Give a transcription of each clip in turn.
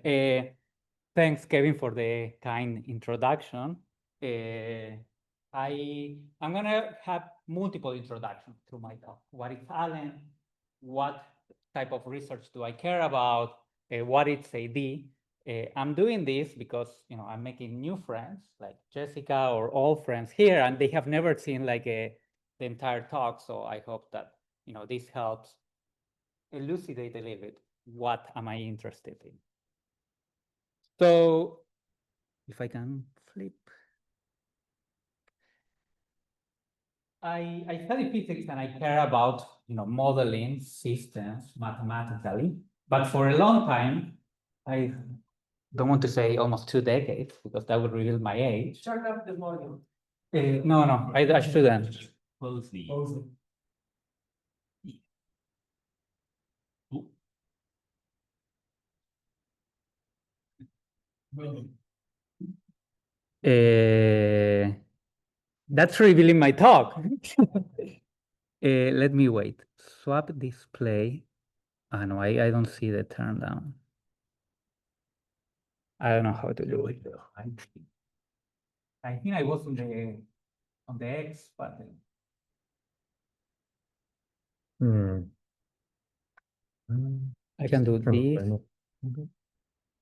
Thanks, Kevin, for the kind introduction. I'm gonna have multiple introductions through my talk. What is Allen? What type of research do I care about? What is AD? I'm doing this because I'm making new friends like Jessica or old friends here, and they have never seen like the entire talk. So I hope that this helps elucidate a little bit what am I interested in. So if I can flip. I study physics and I care about modeling systems mathematically, but for a long time, I don't want to say almost 2 decades because that would reveal my age. Turn up the volume. No, I shouldn't. Close the. That's revealing my talk. Let me wait. Swap display. No, I don't see the turn down. I don't know how to do it. I think I was on the X button. I can do this,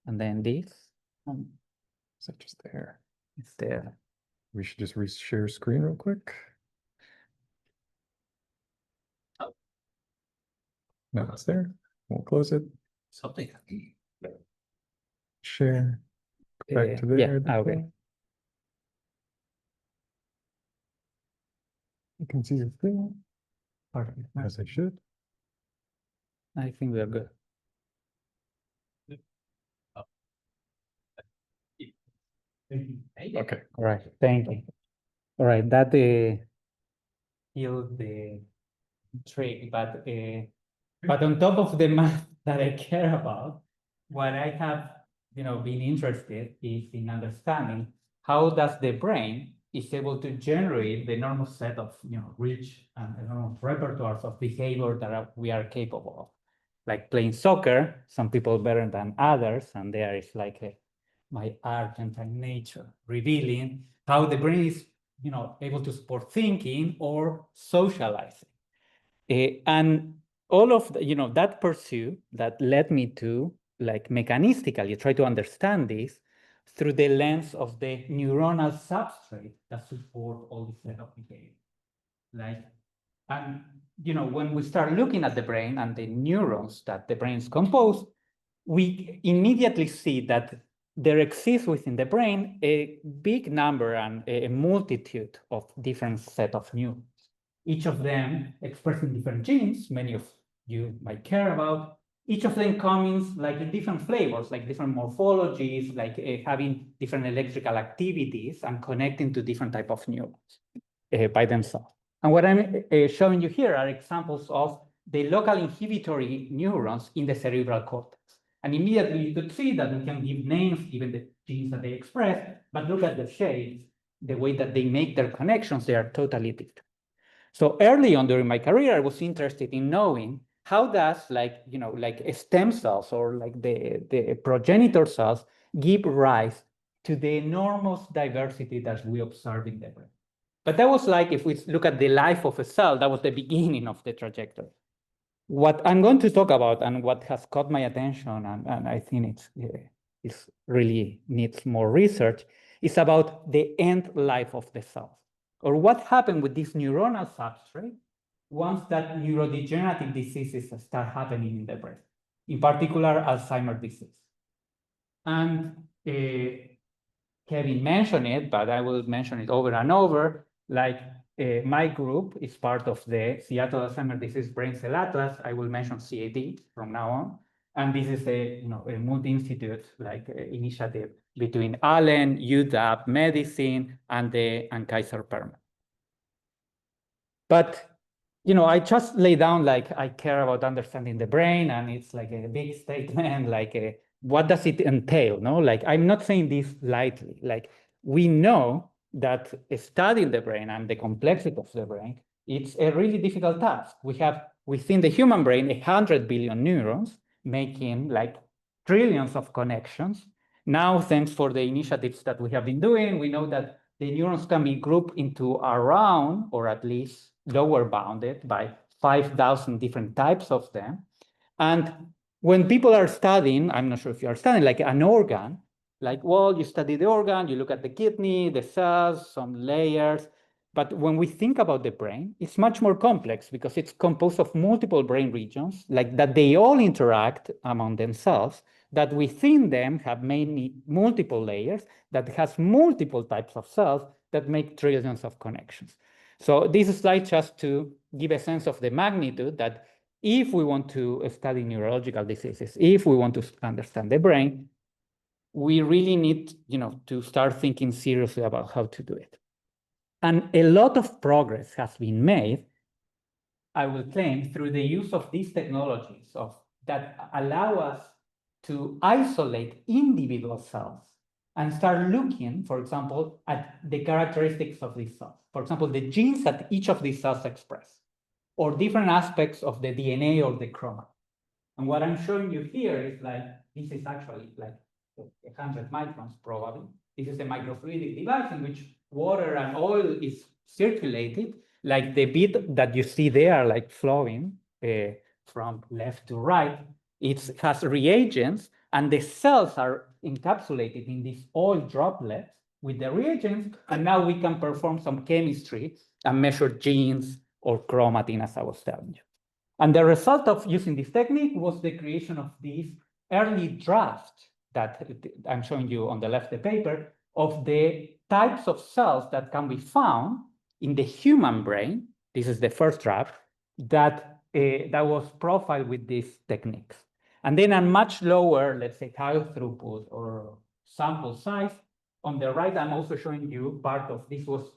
and then this. Is that just there? It's there. We should just share screen real quick. Oh. No, it's there. We'll close it. Something. Share. Back to there. Yeah, okay. You can see your screen. Perfect. As I should. I think we are good. Okay. All right. Thank you. All right. That healed the trick, but on top of the math that I care about, what I have been interested is in understanding how does the brain is able to generate the normal set of rich and repertoires of behavior that we are capable of, like playing soccer. Some people better than others, and there is like my Argentine nature revealing how the brain is able to support thinking or socializing. And all of that pursuit that led me to like mechanistically try to understand this through the lens of the neuronal substrate that support all this set of behavior. And when we start looking at the brain and the neurons that the brain is composed, we immediately see that there exists within the brain a big number and a multitude of different set of neurons. Each of them expressing different genes, many of you might care about. Each of them coming like in different flavors, like different morphologies, like having different electrical activities and connecting to different type of neurons by themselves. And what I'm showing you here are examples of the local inhibitory neurons in the cerebral cortex. And immediately you could see that we can give names, even the genes that they express, but look at the shapes, the way that they make their connections, they are totally different. So early on during my career, I was interested in knowing how does like stem cells or like the progenitor cells give rise to the enormous diversity that we observe in the brain. But that was like, if we look at the life of a cell, that was the beginning of the trajectory. What I'm going to talk about and what has caught my attention, and I think it's really needs more research, is about the end life of the cells, or what happened with this neuronal substrate once that neurodegenerative diseases start happening in the brain, in particular Alzheimer's disease. And Kevin mentioned it, but I will mention it over and over, like my group is part of the Seattle Alzheimer's Disease Brain Cell Atlas. I will mention CAD from now on. And this is a multi-institute initiative between Allen, UW Medicine, and Kaiser Permanente. But I just lay down like I care about understanding the brain, and it's like a big statement, like what does it entail? No, like I'm not saying this lightly. Like we know that studying the brain and the complexity of the brain, it's a really difficult task. We have within the human brain 100 billion neurons making like trillions of connections. Now, thanks for the initiatives that we have been doing, we know that the neurons can be grouped into around, or at least lower bounded by 5,000 different types of them. And when people are studying, I'm not sure if you are studying like an organ, like, well, you study the organ, you look at the kidney, the cells, some layers. But when we think about the brain, it's much more complex because it's composed of multiple brain regions, like that they all interact among themselves, that within them have multiple layers, that has multiple types of cells that make trillions of connections. So this slide just to give a sense of the magnitude that if we want to study neurological diseases, if we want to understand the brain, we really need, to start thinking seriously about how to do it. And a lot of progress has been made, I will claim, through the use of these technologies that allow us to isolate individual cells and start looking, for example, at the characteristics of these cells. For example, the genes that each of these cells express, or different aspects of the DNA or the chromatin. And what I'm showing you here is this is actually 100 microns probably. This is a microfluidic device in which water and oil is circulated, like the bit that you see there, like flowing from left to right. It has reagents, and the cells are encapsulated in these oil droplets with the reagents, and now we can perform some chemistry and measure genes or chromatin, as I was telling you. And the result of using this technique was the creation of this early draft that I'm showing you on the left, the paper, of the types of cells that can be found in the human brain. This is the first draft that was profiled with these techniques. And then a much lower, let's say, high throughput or sample size. On the right, I'm also showing you part of this was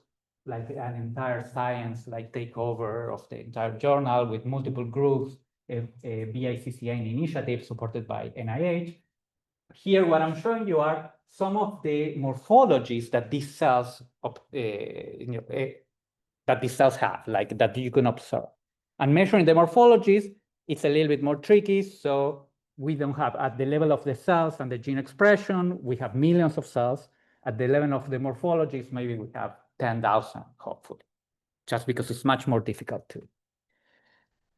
like an entire science takeover of the entire journal with multiple groups, a BICCA initiative supported by NIH. Here, what I'm showing you are some of the morphologies that these cells have, like that you can observe. And measuring the morphologies, it's a little bit more tricky. So we don't have, at the level of the cells and the gene expression, we have millions of cells. At the level of the morphologies, maybe we have 10,000, hopefully, just because it's much more difficult to.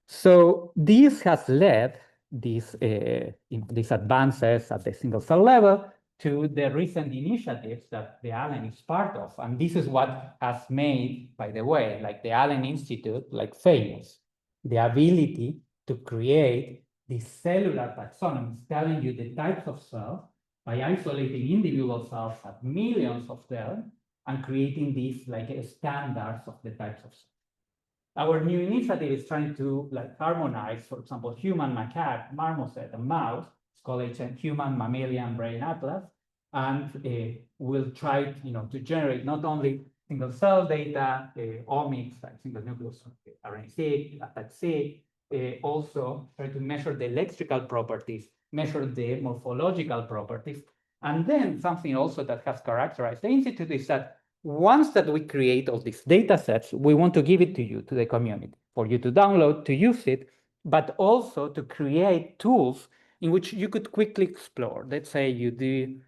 So this has led these advances at the single cell level to the recent initiatives that the Allen is part of. And this is what has made, by the way, the Allen Institute, famous, the ability to create these cellular taxonomies telling you the types of cells by isolating individual cells at millions of them and creating these standards of the types of cells. Our new initiative is trying to harmonize, for example, human macaque, marmoset, and mouse. It's called a Human Mammalian Brain Atlas, and we'll try to generate not only single cell data, omics, like single nucleus RNA-seq, ATAC-seq, also try to measure the electrical properties, measure the morphological properties. And then something also that has characterized the Institute is that once that we create all these data sets, we want to give it to you, to the community, for you to download, to use it, but also to create tools in which you could quickly explore. Let's say you do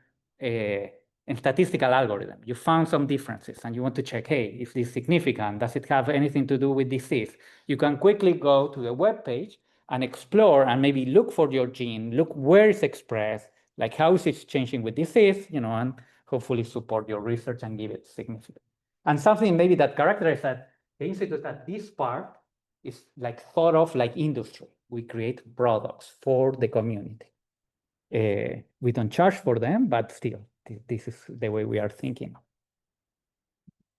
a statistical algorithm. You found some differences and you want to check, hey, is this significant? Does it have anything to do with disease? You can quickly go to the web page and explore and maybe look for your gene, look where it's expressed, how is it changing with disease, and hopefully support your research and give it significance. And something maybe that characterizes that the Institute, that this part is thought of like industry. We create products for the community. We don't charge for them, but still, this is the way we are thinking.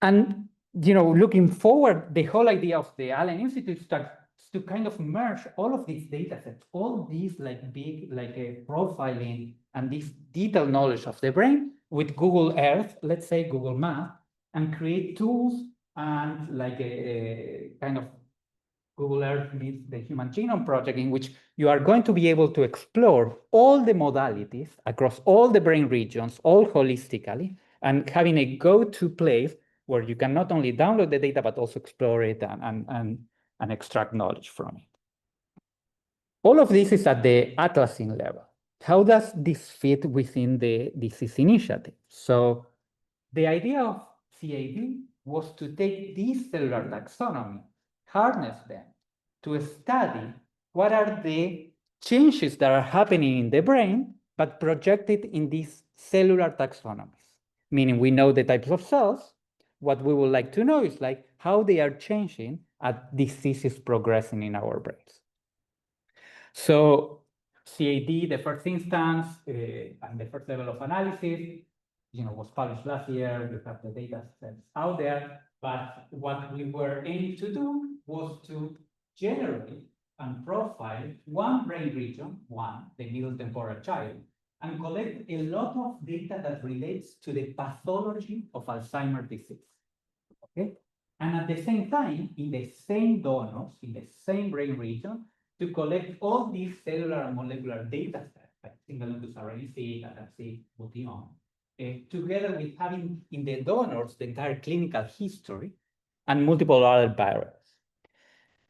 And, looking forward, the whole idea of the Allen Institute starts to kind of merge all of these data sets, all these big profiling and this detailed knowledge of the brain with Google Earth, let's say Google Maps, and create tools and a kind of Google Earth meets the Human Genome Project, in which you are going to be able to explore all the modalities across all the brain regions, all holistically, and having a go-to place where you can not only download the data, but also explore it and extract knowledge from it. All of this is at the atlasing level. how does this fit within the disease initiative? So the idea of CAD was to take this cellular taxonomy, harness them to study what are the changes that are happening in the brain, but projected in these cellular taxonomies. Meaning we know the types of cells. What we would like to know is like how they are changing as disease is progressing in our brains. So CAD, the first instance, and the first level of analysis, was published last year. You have the data sets out there. But what we were aiming to do was to generate and profile one brain region, the middle temporal child, and collect a lot of data that relates to the pathology of Alzheimer's disease. Okay? And at the same time, in the same donors, in the same brain region, to collect all these cellular and molecular data sets, like single-nucleus RNA-seq, ATAC-seq, multiome, together with having in the donors the entire clinical history and multiple other variables.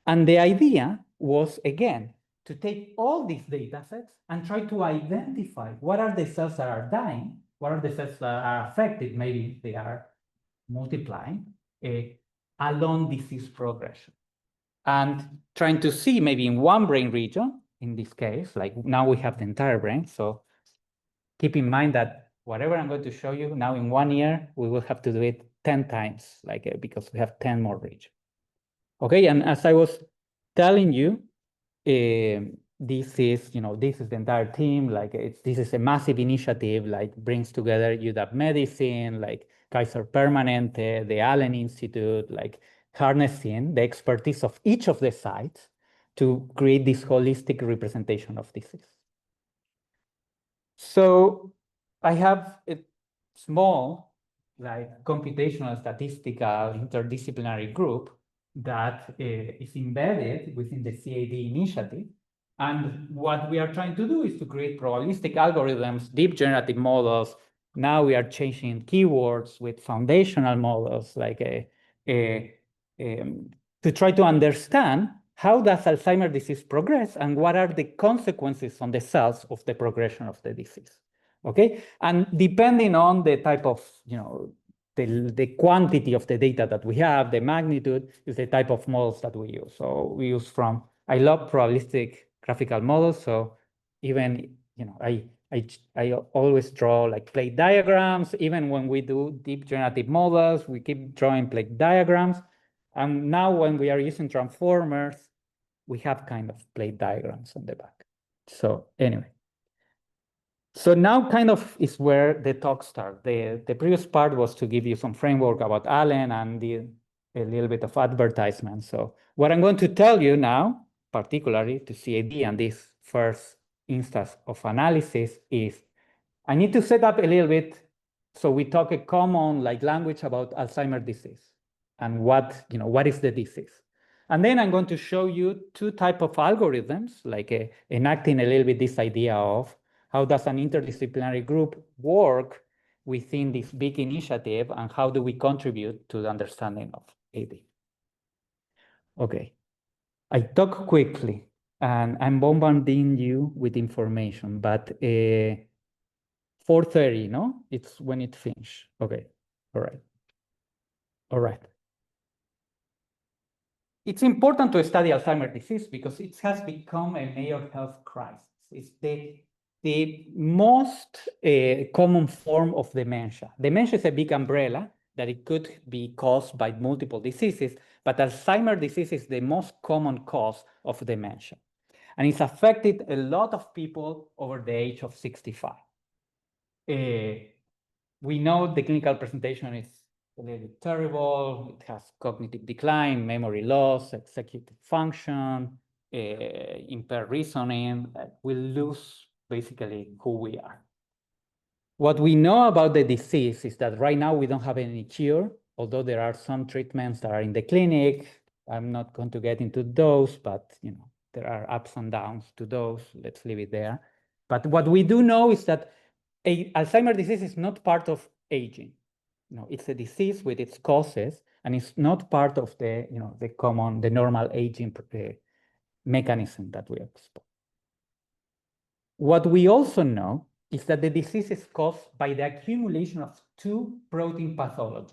And the idea was, again, to take all these data sets and try to identify what are the cells that are dying, what are the cells that are affected, maybe they are multiplying, along disease progression. And trying to see maybe in one brain region, in this case, like now we have the entire brain. So keep in mind that whatever I'm going to show you now in 1 year, we will have to do it 10 times, because we have 10 more regions. Okay, and as I was telling you, this is the entire team. This is a massive initiative, brings together UW Medicine, Kaiser Permanente, the Allen Institute, harnessing the expertise of each of the sites to create this holistic representation of disease. So I have a small, computational statistical interdisciplinary group that is embedded within the CAD initiative. And what we are trying to do is to create probabilistic algorithms, deep generative models. Now we are changing keywords with foundational models, to try to understand how does Alzheimer's disease progress and what are the consequences on the cells of the progression of the disease. Okay, and depending on the type of, the quantity of the data that we have, the magnitude is the type of models that we use. So we use I love probabilistic graphical models. So even, I always draw plate diagrams. Even when we do deep generative models, we keep drawing plate diagrams. And now when we are using transformers, we have kind of plate diagrams on the back. So anyway. So now kind of is where the talk starts. The previous part was to give you some framework about Allen and a little bit of advertisement. So what I'm going to tell you now, particularly to CAD and this first instance of analysis, is I need to set up a little bit so we talk a common language about Alzheimer's disease and what is the disease. And then I'm going to show you two types of algorithms, enacting a little bit this idea of how does an interdisciplinary group work within this big initiative, and how do we contribute to the understanding of AD? Okay, I talk quickly, and I'm bombarding you with information, but 4:30, no? It's when it finishes. Okay, all right. All right. It's important to study Alzheimer's disease because it has become a major health crisis. It's the most common form of dementia. Dementia is a big umbrella that it could be caused by multiple diseases, but Alzheimer's disease is the most common cause of dementia. And it's affected a lot of people over the age of 65. We know the clinical presentation is a little bit terrible. It has cognitive decline, memory loss, executive function, impaired reasoning. We lose basically who we are. What we know about the disease is that right now we don't have any cure, although there are some treatments that are in the clinic. I'm not going to get into those, but there are ups and downs to those. Let's leave it there. But what we do know is that Alzheimer's disease is not part of aging. It's a disease with its causes, and it's not part of the normal aging mechanism that we expect. What we also know is that the disease is caused by the accumulation of two protein pathologies.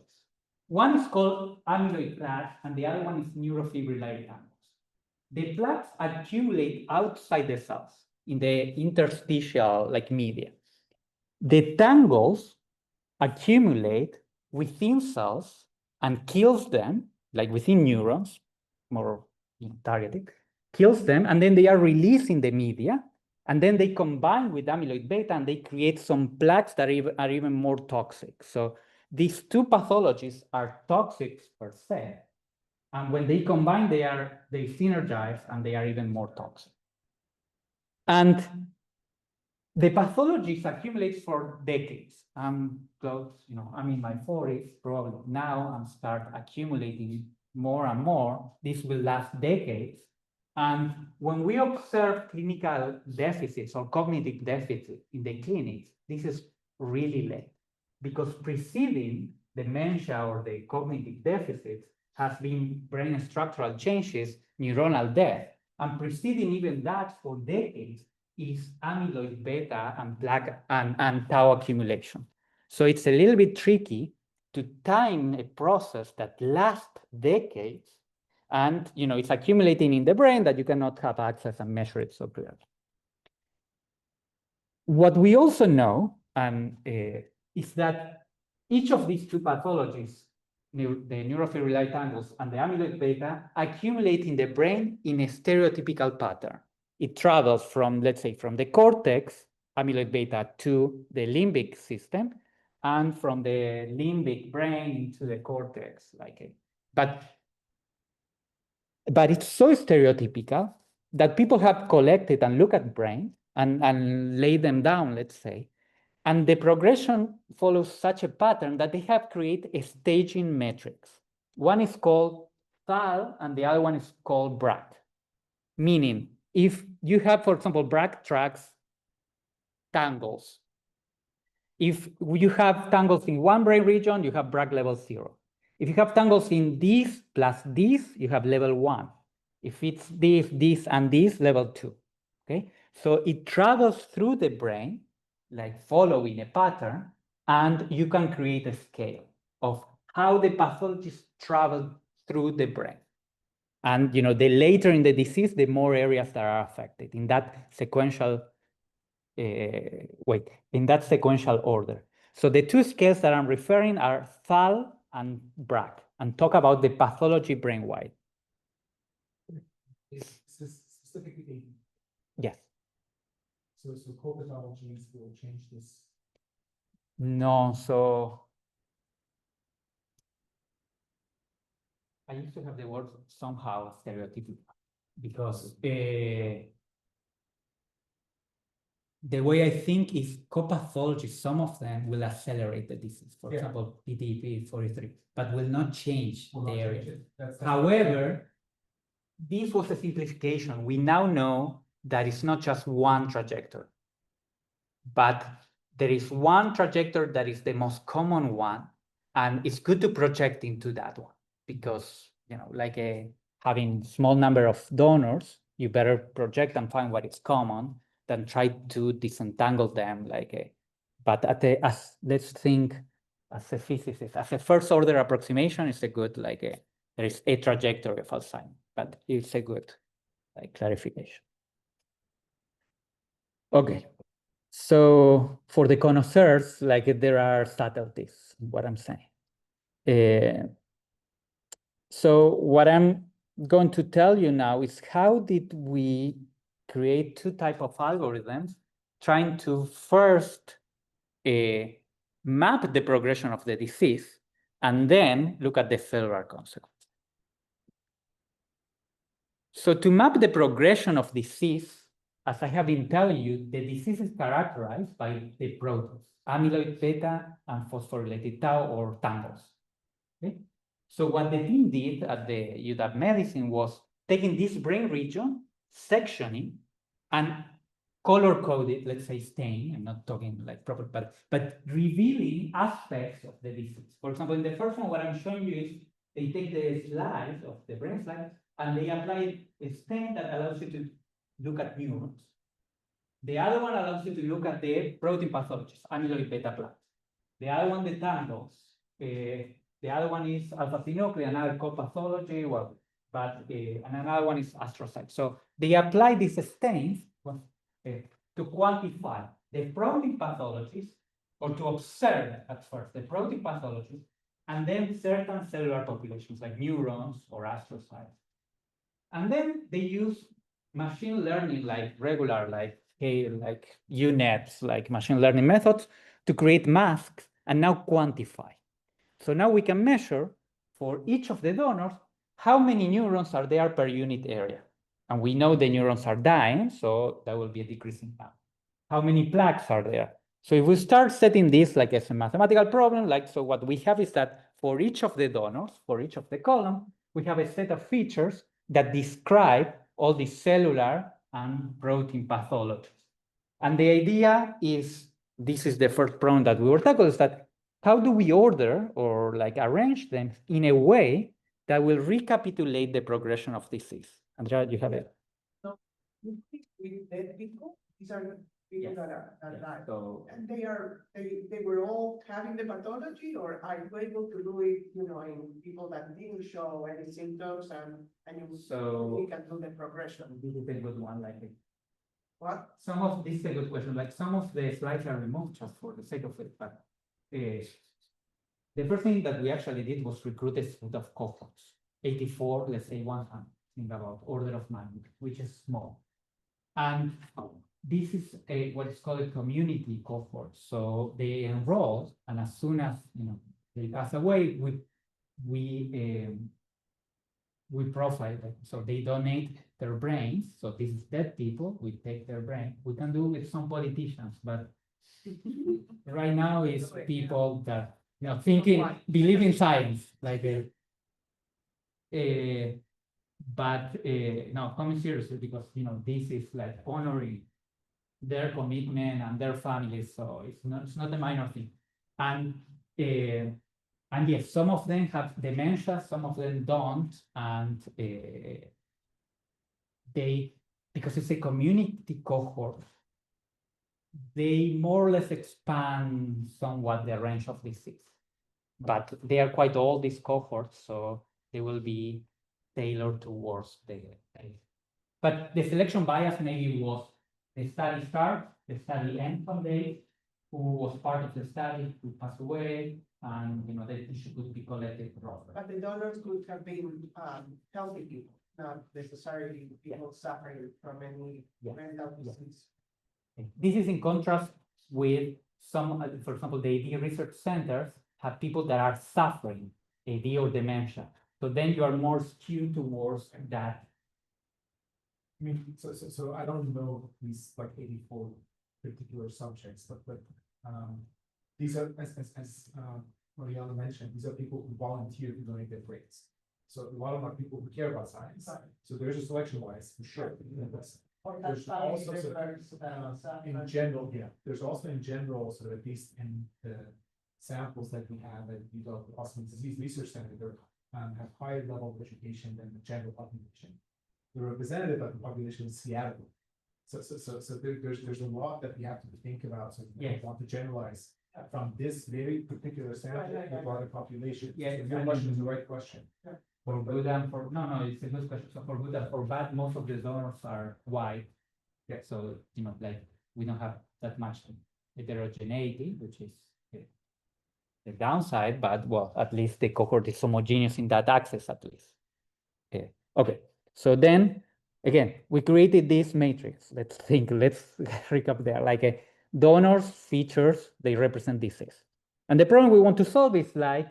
One is called amyloid plaques, and the other one is neurofibrillary tangles. The plaques accumulate outside the cells in the interstitial media. The tangles accumulate within cells and kills them, like within neurons, more targeted, kills them, and then they are released in the media, and then they combine with amyloid beta, and they create some plaques that are even more toxic. So these two pathologies are toxic per se, and when they combine, they synergize, and they are even more toxic. And the pathologies accumulate for decades. I'm in my 40s, probably now I'm start accumulating more and more. This will last decades. And when we observe clinical deficits or cognitive deficits in the clinics, this is really late, because preceding dementia or the cognitive deficits has been brain structural changes, neuronal death, and preceding even that for decades is amyloid beta and plaque and tau accumulation. So it's a little bit tricky to time a process that lasts decades, and it's accumulating in the brain that you cannot have access and measure it so clearly. What we also know is that each of these two pathologies, the neurofibrillary tangles and the amyloid beta, accumulate in the brain in a stereotypical pattern. It travels from, let's say, from the cortex, amyloid beta, to the limbic system, and from the limbic brain to the cortex. But it's so stereotypical that people have collected and looked at brain and laid them down, let's say. And the progression follows such a pattern that they have created a staging metrics. One is called THAL, and the other one is called BRAC. Meaning, if you have, for example, BRAC tracks tangles. If you have tangles in one brain region, you have BRAC level 0. If you have tangles in this plus this, you have level 1. If it's this, and this, level 2. Okay? So it travels through the brain, like following a pattern, and you can create a scale of how the pathologies travel through the brain. And the later in the disease, the more areas that are affected in that sequential in that sequential order. So the two scales that I'm referring are THAL and BRAC, and talk about the pathology brain-wide. Specifically, Yes. so co-pathologies will change this. No, so I used to have the word somehow stereotypical, because the way I think is co-pathology, some of them will accelerate the disease. For example, PTP43, but will not change the area. However, this was a simplification. We now know that it's not just one trajectory, but there is one trajectory that is the most common one, and it's good to project into that one, because having small number of donors, you better project and find what is common than try to disentangle them. But let's think as a physicist, as a first order approximation, it's a good there is a trajectory of Alzheimer's, but it's a good clarification. Okay. So for the connoisseurs, there are subtleties, what I'm saying. So what I'm going to tell you now is how did we create two types of algorithms trying to first map the progression of the disease and then look at the cellular consequences. So to map the progression of disease, as I have been telling you, the disease is characterized by the proteins, amyloid beta and phosphorylated tau, or tangles. Okay? So what the team did at the UW Medicine was taking this brain region, sectioning, and color-coded, let's say stain, I'm not talking proper, but revealing aspects of the disease. For example, in the first one, what I'm showing you is they take the slides of the brain slides, and they apply a stain that allows you to look at neurons. The other one allows you to look at the protein pathologies, amyloid beta plaques. The other one, the tangles. The other one is alpha-synuclein, another co-pathology, well, but and another one is astrocytes. So they apply these stains to quantify the protein pathologies, or to observe at first the protein pathologies, and then certain cellular populations like neurons or astrocytes. And then they use machine learning, like regular, like UNets, like machine learning methods, to create masks and now quantify. So now we can measure for each of the donors how many neurons are there per unit area. And we know the neurons are dying, so that will be a decreasing count. How many plaques are there? So if we start setting this like as a mathematical problem, like, so what we have is that for each of the donors, for each of the column, we have a set of features that describe all the cellular and protein pathologies. And the idea is, this is the first problem that we were tackling, is that how do we order or like arrange them in a way that will recapitulate the progression of disease? Andrea, you have it. So, you think with dead people, these are the people Yes. that are alive. So And they were all having the pathology, or are you able to do it, you know, in people that didn't show any symptoms and you can do the progression? this is a good one, like What? some of this is a good question. Like some of the slides are removed just for the sake of it, but the first thing that we actually did was recruit a set of cohorts, 84, let's say 100, think about order of magnitude, which is small. And this is what is called a community cohort. So they enroll, and as soon as they pass away, we profile them. So they donate their brains. So this is dead people. We take their brain. We can do with some politicians, but right now is people that thinking, believe in science, like but no, coming seriously, because this is like honoring their commitment and their families, so it's not a minor thing. And yes, some of them have dementia, some of them don't, and because it's a community cohort, they more or less expand somewhat the range of disease. But they are quite old, these cohorts, so they will be tailored towards the. But the selection bias maybe was the study start, the study end someday, who was part of the study, who passed away, and the tissue could be collected. But the donors could have been healthy people, not necessarily people suffering from any mental disease. This is in contrast with some, for example, the AD research centers have people that are suffering AD or dementia. So then you are more skewed towards that. I mean, so I don't know these like 84 particular subjects, but these are, as Mariano mentioned, these are people who volunteer to donate their brains. So a lot of them are people who care about science. So there's a selection bias for sure. There's also in general, there's also in general, sort of at least in the samples that we have at the Alzheimer's Disease Research Center, have higher level of education than the general population. The representative of the population is Seattle. So there's a lot that we have to think about. So we want to generalize from this very particular sample to the broader population. Yeah, your question is the right question. For good and for no, it's a good question. So for good and for bad, most of the donors are white. Yeah. So like we don't have that much heterogeneity, which is the downside. But well, at least the cohort is homogeneous in that axis, at least. Okay. So then again, we created this matrix. Let's recap there. Like donors, features, they represent disease. And the problem we want to solve is like,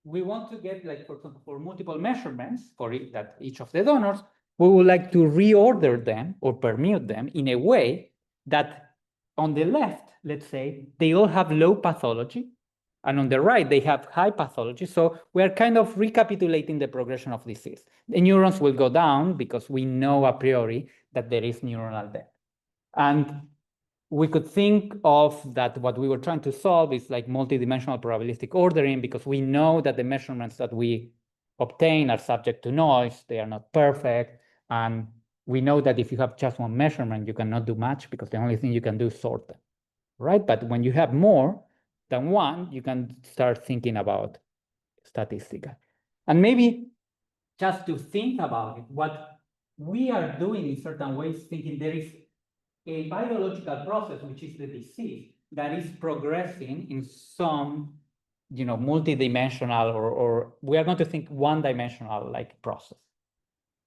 we want to get, like, for example, for multiple measurements for each of the donors, we would like to reorder them or permute them in a way that on the left, let's say, they all have low pathology, and on the right, they have high pathology. So we are kind of recapitulating the progression of disease. The neurons will go down because we know a priori that there is neuronal death. And we could think of that what we were trying to solve is like multidimensional probabilistic ordering, because we know that the measurements that we obtain are subject to noise, they are not perfect, and we know that if you have just one measurement, you cannot do much because the only thing you can do is sort them, right? But when you have more than one, you can start thinking about statistical. And maybe just to think about it, what we are doing in certain ways, thinking there is a biological process, which is the disease, that is progressing in some, multidimensional, or we are going to think one-dimensional like process.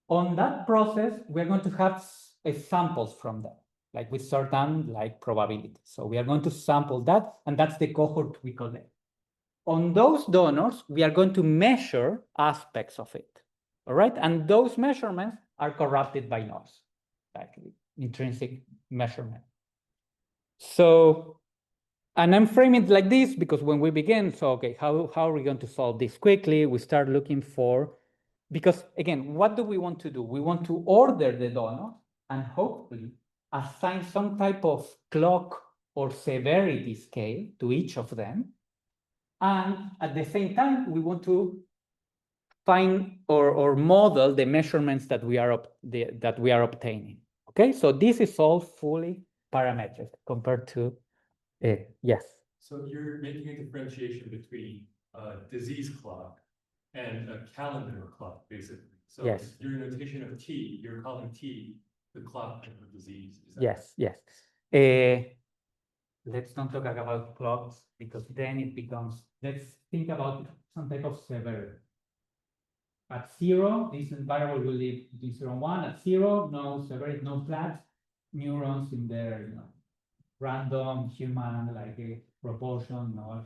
On that process, we're going to have samples from that, like with certain like probabilities. So we are going to sample that, and that's the cohort we collect. On those donors, we are going to measure aspects of it, all right? And those measurements are corrupted by noise, like intrinsic measurement. So, and I'm framing it like this because when we begin, so okay, how are we going to solve this quickly? We start looking for, because again, what do we want to do? We want to order the donor and hopefully assign some type of clock or severity scale to each of them. And at the same time, we want to find or model the measurements that we are obtaining. Okay, so this is all fully parametric compared to yes. So you're making a differentiation between a disease clock and a calendar clock, basically. So Yes. your notation of T, you're calling T the clock of the disease. Is that Yes, yes. Let's not talk about clocks because then it becomes, let's think about some type of severity. At 0, this variable will live between 0 and 1. At 0, no severity, no flat neurons in there, random human like a proportion. No.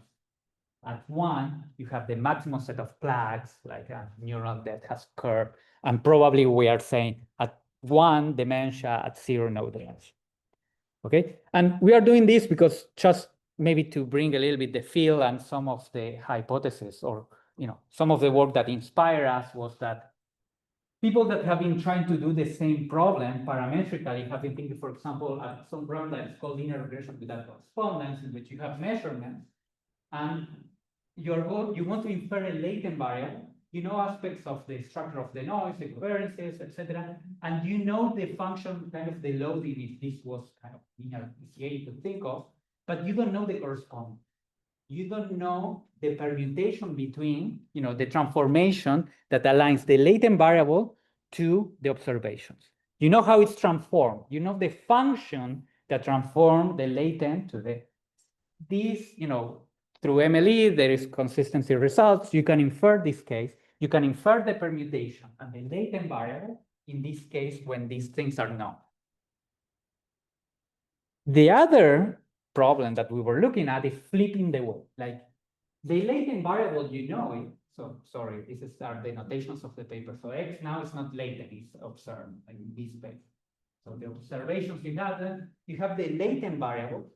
At 1, you have the maximum set of plaques, like a neuron that has curve. And probably we are saying at 1, dementia, at 0, no dementia. Okay, and we are doing this because just maybe to bring a little bit the feel and some of the hypotheses or some of the work that inspired us was that people that have been trying to do the same problem parametrically have been thinking, for example, at some problem that is called linear regression without correspondence, in which you have measurements and you want to infer a latent variable. You know aspects of the structure of the noise, the covariances, etc. And you know the function, kind of the loading, if this was kind of linear easy to think of, but you don't know the correspondence. You don't know the permutation between, the transformation that aligns the latent variable to the observations. You know how it's transformed. You know the function that transforms the latent to the, this, through MLE, there is consistency results. You can infer this case. You can infer the permutation and the latent variable in this case when these things are known. The other problem that we were looking at is flipping the way. Like the latent variable, it. So sorry, this is the notations of the paper. So X now is not latent, it's observed like in this paper. So the observations in that, you have the latent variable,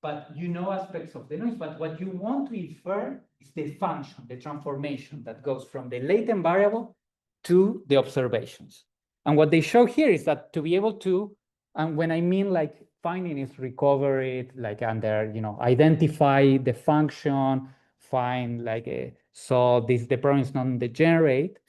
but you know aspects of the noise. But what you want to infer is the function, the transformation that goes from the latent variable to the observations. And what they show here is that to be able to, and when I mean like finding is recover it, like under, identify the function, find like solve this, the problem is non-degenerate.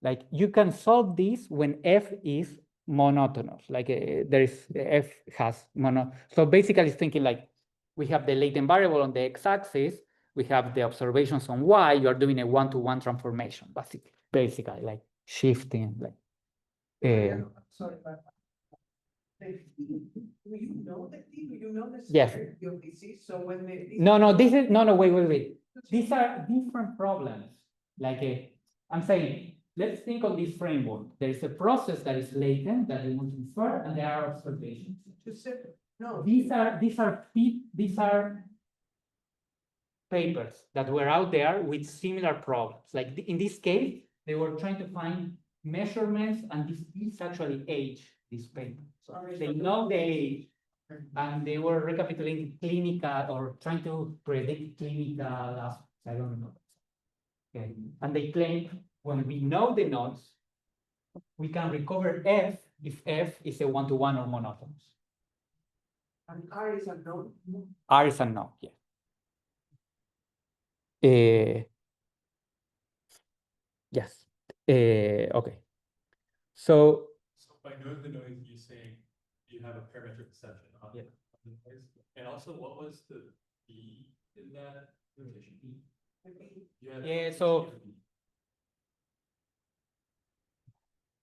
Like you can solve this when F is monotonous, like there is F has mono. So basically it's thinking like we have the latent variable on the x-axis, we have the observations on y, you are doing a one-to-one transformation, basically like shifting, like. Sorry, but do you know the T? Do you know the Yes. severity of disease? So when the No, this is no, wait. These are different problems. Like I'm saying, let's think of this framework. There is a process that is latent that we want to infer, and there are observations. Just said, no. These are papers that were out there with similar problems. Like in this case, they were trying to find measurements, and this actually age this paper. So they know the age, and they were recapitulating clinical or trying to predict clinical aspects. I don't know. Okay, and they claim when we know the nodes, we can recover F if F is a one-to-one or monotonous. And R is unknown. R is unknown, yeah. Yes. Okay. So So by know the noise you're saying, you have a parametric perception on Yeah. on the noise. And also, what was the B in that notation? Yeah, so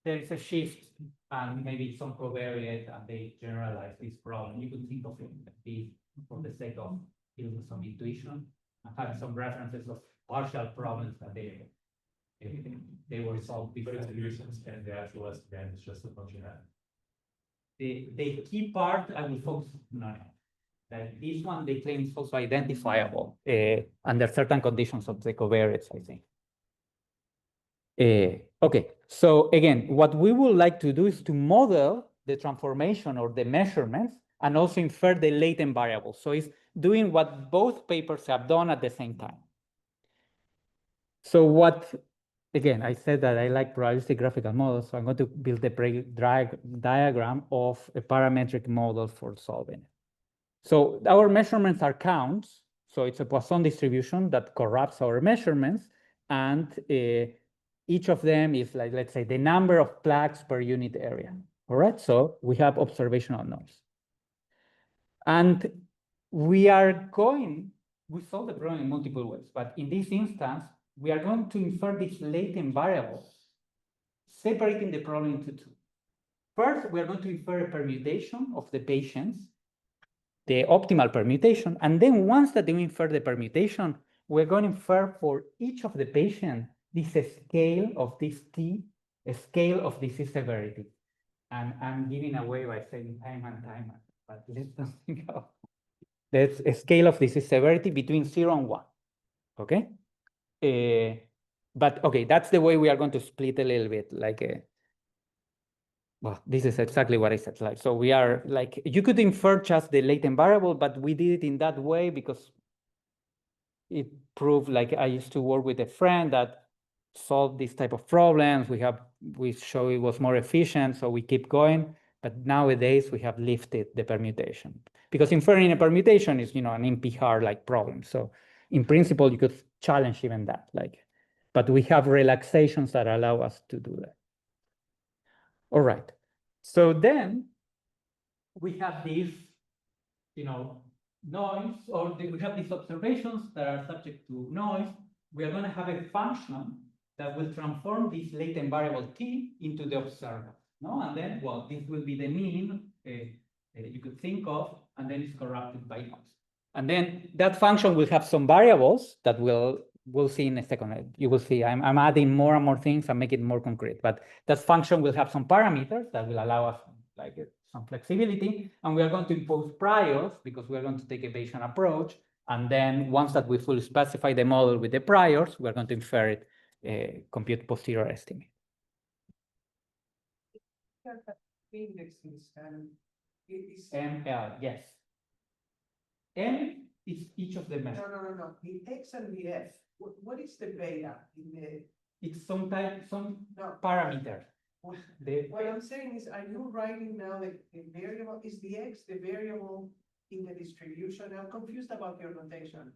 there is a shift and maybe some covariate and they generalize this problem. You could think of it like this for the sake of using some intuition and having some references of partial problems that they were solved But before. it's a nuisance and the actual estimate is just a function of. The key part I will focus on. Like this one, they claim is also identifiable under certain conditions of the covariates, I think. Okay, so again, what we would like to do is to model the transformation or the measurements and also infer the latent variables. So it's doing what both papers have done at the same time. So what, again, I said that I like probabilistic graphical models, so I'm going to build a diagram of a parametric model for solving it. So our measurements are counts. So it's a Poisson distribution that corrupts our measurements. And each of them is like, let's say, the number of plaques per unit area. All right, so we have observational noise. And we solve the problem in multiple ways. But in this instance, we are going to infer these latent variables, separating the problem into two. First, we are going to infer a permutation of the patients, the optimal permutation. And then once that we infer the permutation, we're going to infer for each of the patients this scale of this T, a scale of disease severity. And I'm giving away by saying time and time, but let's not think of. That's a scale of disease severity between 0 and 1, okay? But okay, that's the way we are going to split a little bit, like well, this is exactly what I said. Like, so we are like, you could infer just the latent variable, but we did it in that way because it proved, like, I used to work with a friend that solved this type of problems. We show it was more efficient, so we keep going. But nowadays we have lifted the permutation because inferring a permutation is, an NP-hard like problem. So in principle, you could challenge even that, like, but we have relaxations that allow us to do that. All right. So then we have these, noise, or we have these observations that are subject to noise. We are going to have a function that will transform this latent variable T into the observer. No, and then, well, this will be the mean you could think of, and then it's corrupted by noise. And then that function will have some variables that we'll see in a second. You will see I'm adding more and more things and make it more concrete. But that function will have some parameters that will allow us like some flexibility. And we are going to impose priors because we are going to take a Bayesian approach. And then once that we fully specify the model with the priors, we're going to infer it, compute posterior estimate. Indexes and it is. ML, yes. M is each of the measures. No. The X and the F. What is the beta in the? It's some No. parameter. What I'm saying is, are you writing now the variable? Is the X the variable in the distribution? I'm confused about your notation.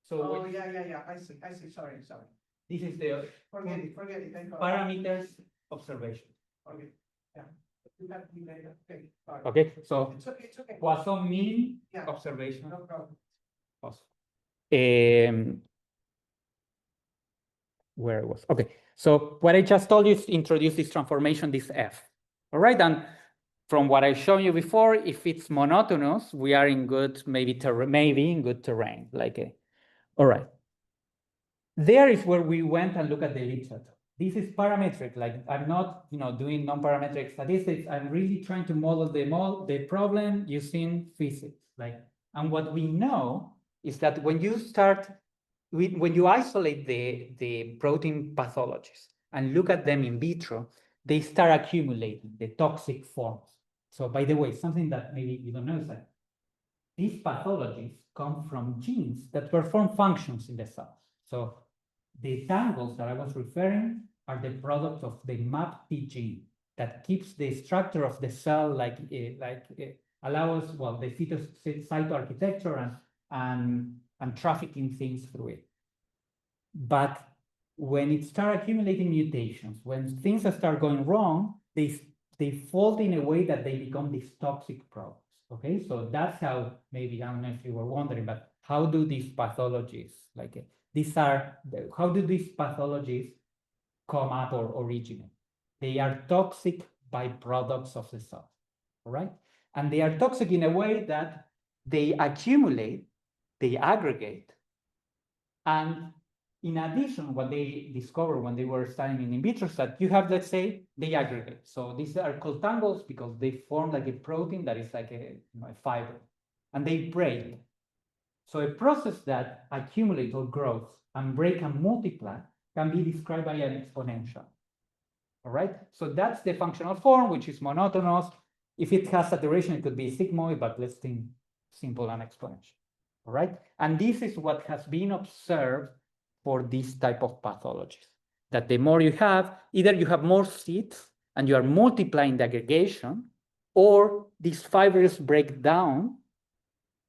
So Oh, yeah. I see. Sorry. this is the Forget it. I got it. parameters observation. Okay, yeah. You have the data. Okay. Sorry. Okay, so It's okay. Poisson mean Yeah. observation. No problem. Where it was. Okay, so what I just told you is introduce this transformation, this F. All right, and from what I showed you before, if it's monotonous, we are in good, maybe in good terrain. All right. There is where we went and looked at the literature. This is parametric. Like I'm not, doing non-parametric statistics. I'm really trying to model the problem using physics. And what we know is that when you isolate the protein pathologies and look at them in vitro, they start accumulating the toxic forms. So by the way, something that maybe you don't know is that these pathologies come from genes that perform functions in the cells. So the tangles that I was referring are the product of the MAPT gene that keeps the structure of the cell allows, well, the cytoarchitecture and trafficking things through it. But when it starts accumulating mutations, when things start going wrong, they fold in a way that they become these toxic products. Okay, so that's how, maybe, I don't know if you were wondering, but how do these pathologies, how do these pathologies come up or originate? They are toxic byproducts of the cell, all right? And they are toxic in a way that they accumulate, they aggregate, and in addition, what they discovered when they were studying in vitro is that you have, let's say, they aggregate. So these are called tangles because they form like a protein that is like a fiber, and they break. So a process that accumulates or grows and break and multiply can be described by an exponential. All right, so that's the functional form, which is monotonous. If it has saturation, it could be sigmoid, but let's think simple and exponential. All right, and this is what has been observed for this type of pathologies, that the more you have, either you have more seeds and you are multiplying the aggregation, or these fibers break down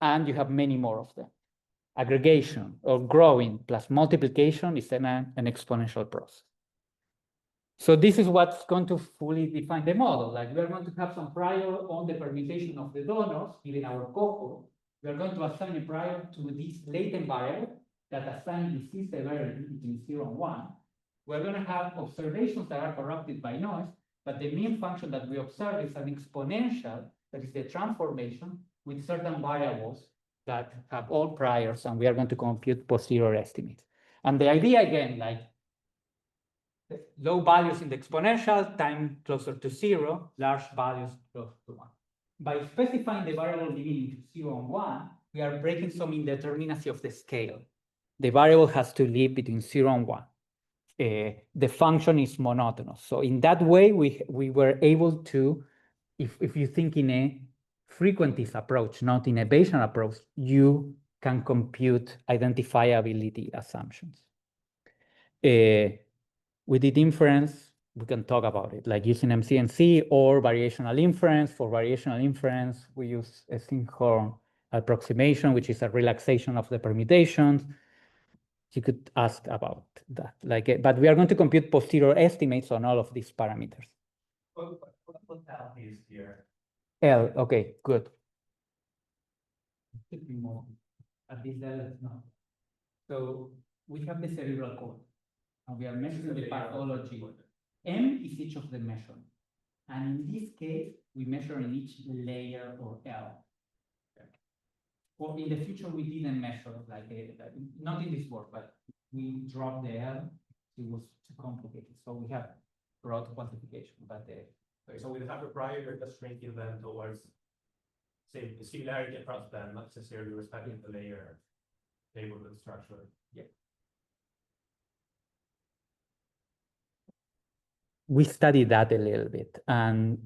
and you have many more of them. Aggregation or growing plus multiplication is an exponential process. So this is what's going to fully define the model. Like, we are going to have some prior on the permutation of the donors, given our cohort. We are going to assign a prior to this latent variable that assigns disease severity between 0 and 1. We're going to have observations that are corrupted by noise, but the mean function that we observe is an exponential, that is the transformation with certain variables that have all priors, and we are going to compute posterior estimates. And the idea, again, like, low values in the exponential, time closer to 0, large values close to 1. By specifying the variable living into 0 and 1, we are breaking some indeterminacy of the scale. The variable has to live between 0 and 1. The function is monotonous. So in that way, we were able to, if you think in a frequentist approach, not in a Bayesian approach, you can compute identifiability assumptions. We did inference, we can talk about it, like using MCNC or variational inference. For variational inference, we use a Singhorn approximation, which is a relaxation of the permutations. You could ask about that. But we are going to compute posterior estimates on all of these parameters. What L is here? L, okay, good. Should be more. At this level, it's not. So we have the cerebral core, and we are measuring the pathology. M is each of the measurements. And in this case, we measure in each layer or L. Or in the future, we didn't measure, not in this work, but we dropped the L. It was too complicated. So we have broad quantification, but So with the hyper prior, you're just shrinking them towards, say, the similarity across them, not necessarily respecting the layer neighborhood structure. Yeah. We studied that a little bit, and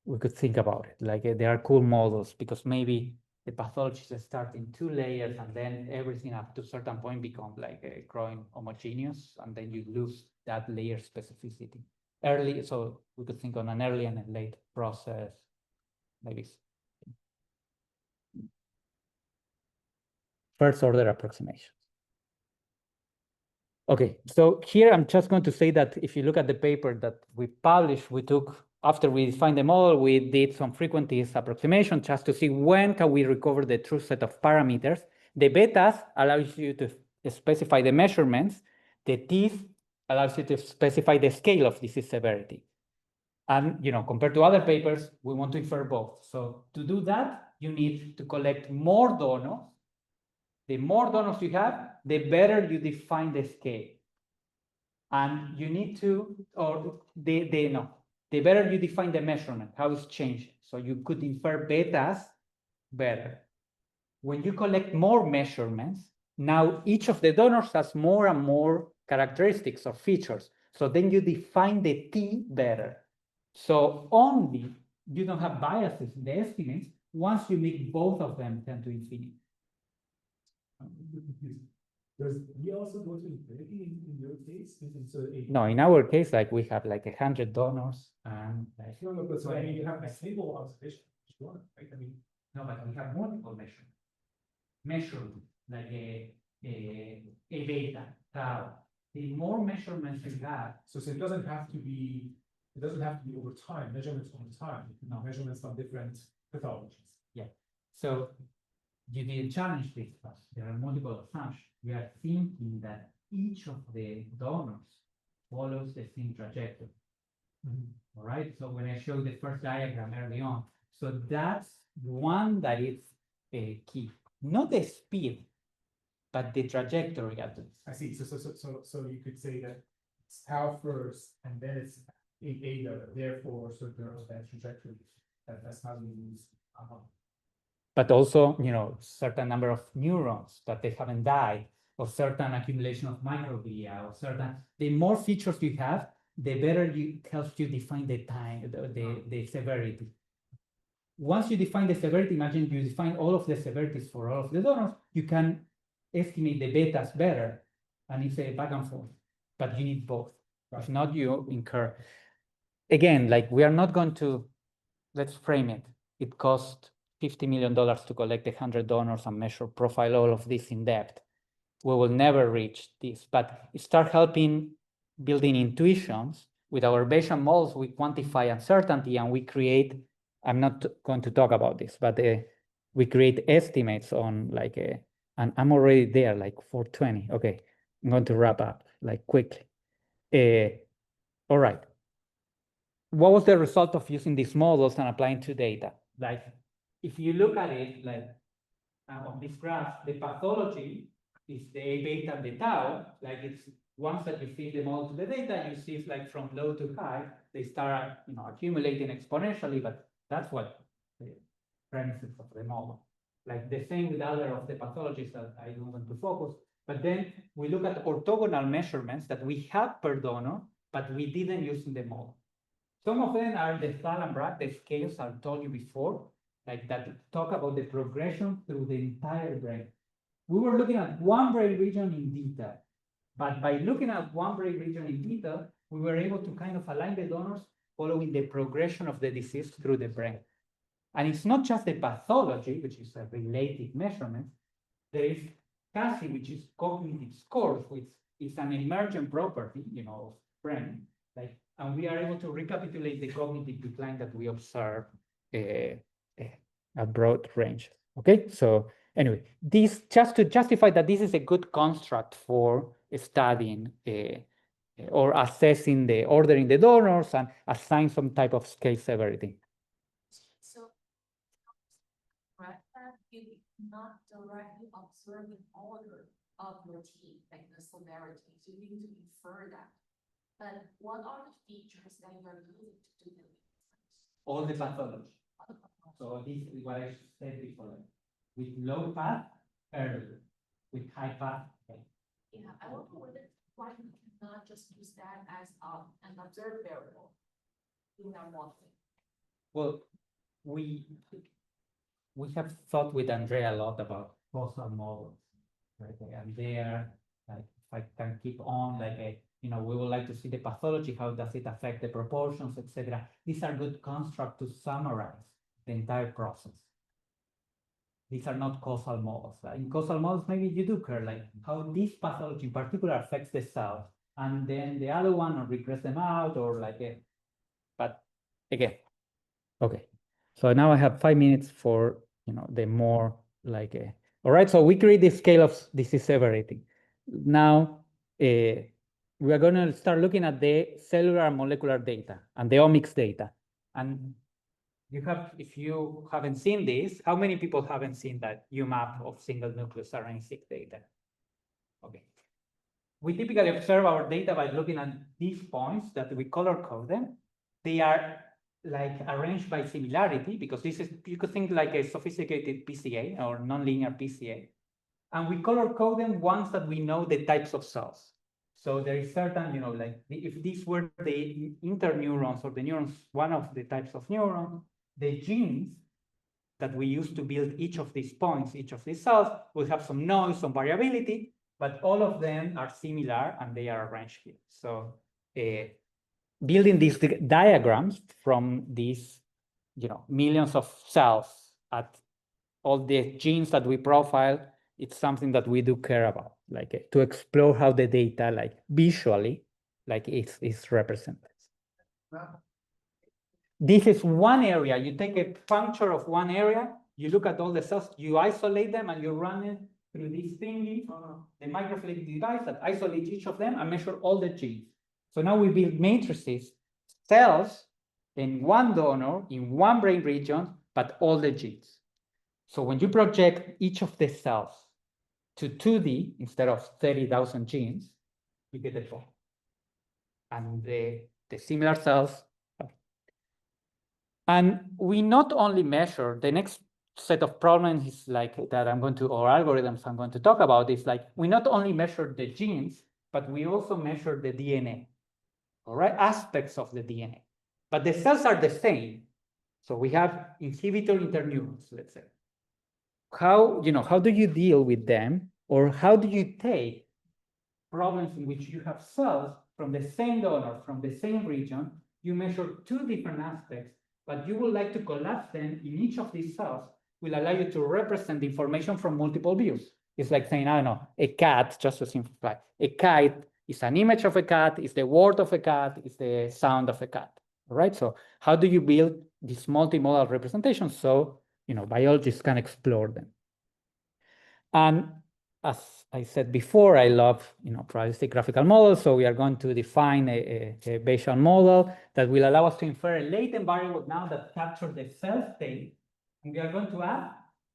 we could think about it. There are cool models, because maybe the pathologies start in 2 layers, and then everything up to a certain point becomes growing homogeneous, and then you lose that layer specificity early. So we could think on an early and a late process, maybe first order approximation. Okay, so here I'm just going to say that if you look at the paper that we published, we took, after we defined the model, we did some frequentist approximation just to see when can we recover the true set of parameters. The betas allows you to specify the measurements. The T's allows you to specify the scale of disease severity. And, compared to other papers, we want to infer both. So to do that, you need to collect more donors. The more donors you have, the better you define the scale. And you need to, or the better you define the measurement, how it's changing. So you could infer betas better. When you collect more measurements, now each of the donors has more and more characteristics or features. So then you define the T better. So only you don't have biases in the estimates once you make both of them tend to infinity. Does he also go to infinity in your case? No, in our case, we have 100 donors, and No, but so you have a stable observation, right? no, but we have multiple measurements. Measured like a beta, tau. The more measurements you have, So it doesn't have to be It doesn't have to be over time, measurements over time, No. measurements on different pathologies. So you didn't challenge this, but there are multiple assumptions. We are thinking that each of the donors follows the same trajectory. All right, so when I showed the first diagram early on, so that's one that is a key, not the speed, but the trajectory at least. I see, so you could say that it's tau first, and then it's eta, therefore, so there's that trajectory, that's how you use. But also, you know, certain number of neurons that they haven't died, or certain accumulation of microglia, or certain, the more features you have, the better it helps you define the time, the severity. Once you define the severity, imagine you define all of the severities for all of the donors, you can estimate the betas better, and it's a back and forth, but you need both. If not, you incur. Again, like we are not going to, let's frame it. It costs $50 million to collect 100 donors and measure profile all of this in depth. We will never reach this, but start helping building intuitions. With our Bayesian models, we quantify uncertainty and we create, I'm not going to talk about this, but we create estimates on like and I'm already there, like 420. Okay, I'm going to wrap up like quickly. All right. What was the result of using these models and applying to data? Like, if you look at it, like on this graph, the pathology is the A beta and the tau. Like it's once that you feed the model to the data, you see it's like from low to high, they start accumulating exponentially, but that's what the premises of the model. Like the same with other of the pathologies that I don't want to focus. But then we look at orthogonal measurements that we have per donor, but we didn't use in the model. Some of them are the Thal and Bragg, the scales I told you before, like that talk about the progression through the entire brain. We were looking at one brain region in detail, but by looking at one brain region in detail, we were able to kind of align the donors following the progression of the disease through the brain. And it's not just the pathology, which is a related measurement. There is CASI, which is cognitive scores, which is an emergent property, of brain. Like, and we are able to recapitulate the cognitive decline that we observe at broad range. Okay, so anyway, this just to justify that this is a good construct for studying or assessing the ordering the donors and assign some type of scale severity. So, correct that you not directly observe the order of your team, like the severity, so you need to infer that. But what are the features that you are using to do that? All the pathology. So this is what I said before. With low path, early. With high path, okay. Yeah, I wonder why you cannot just use that as an observed variable in our modeling. Well, we have thought with Andrea a lot about causal models, right? And they are like, if I can keep on, like we would like to see the pathology, how does it affect the proportions, etc. These are good constructs to summarize the entire process. These are not causal models. In causal models, maybe you do care, like how this pathology in particular affects the cells, and then the other one or regress them out, or like but again, okay. So now I have 5 minutes for the more like all right. So we create the scale of disease severity. Now we are going to start looking at the cellular and molecular data and the omics data. And if you haven't seen this, how many people haven't seen that UMAP of single nucleus RNA-seq data? Okay. We typically observe our data by looking at these points that we color code them. They are like arranged by similarity, because this is, you could think like a sophisticated PCA or nonlinear PCA. And we color code them once that we know the types of cells. So there is certain, like if these were the interneurons or the neurons, one of the types of neuron, the genes that we use to build each of these points, each of these cells, will have some noise, some variability, but all of them are similar and they are arranged here. So building these diagrams from these, millions of cells at all the genes that we profile, it's something that we do care about, like to explore how the data, like visually, like it's represented. This is one area. You take a puncture of one area, you look at all the cells, you isolate them, and you run it through this thingy, the microfluidic device that isolates each of them and measure all the genes. So now we build matrices, cells in one donor, in one brain region, but all the genes. So when you project each of the cells to 2D instead of 30,000 genes, you get a bone. And the similar cells. And we not only measure, the next set of problems is like that I'm going to, or algorithms I'm going to talk about is like, we not only measure the genes, but we also measure the DNA, all right, aspects of the DNA. But the cells are the same. So we have inhibitor interneurons, let's say. How do you deal with them? Or how do you take problems in which you have cells from the same donor, from the same region, you measure two different aspects, but you would like to collapse them in each of these cells will allow you to represent the information from multiple views. It's like saying, I don't know, a cat, just to simplify, a kite is an image of a cat, is the word of a cat, is the sound of a cat, all right? So how do you build these multimodal representations so, biologists can explore them? And as I said before, I love, probabilistic graphical models. So we are going to define a Bayesian model that will allow us to infer a latent variable now that captures the cell state. And we are going to add